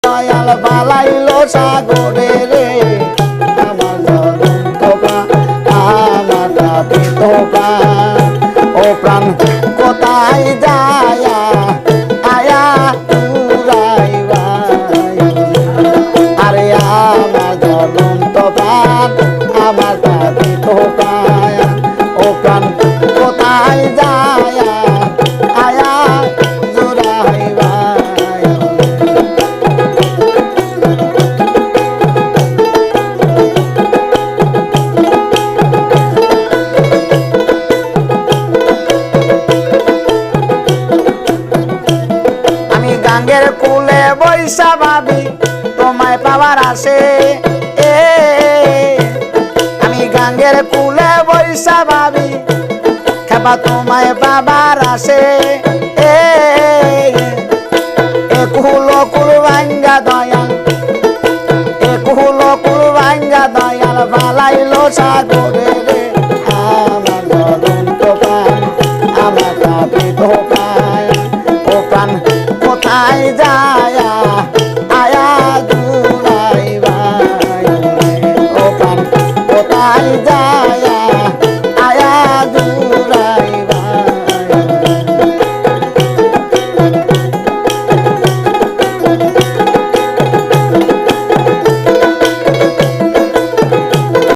দয়াল বালাইলো সাগরে রে আমার জ্বলন্ত প্রাণ আমার তাপিত প্রাণ ও প্রাণ কোথায় যায়া আয়া উড়াইবা আরে আমার জ্বলন্ত প্রাণ আমার তাপিত প্রাণ ও প্রাণ কোথায় যায়া আয়া জুড়াইবা গাঙ্গের কুলে বৈশা ভাবি তোমায় পাওয়ার আসে আমি গাঙ্গের কুলে বৈশা ভাবি খেপা তোমায় পাবার আসে কুল কুল ভাঙ্গা দয়াল কুল কুল ভাঙ্গা দয়াল বালাইলো সাগরে রে আমার জ্বলন্ত প্রাণ আমার তাপিত প্রাণ ও প্রাণ কোথায় যা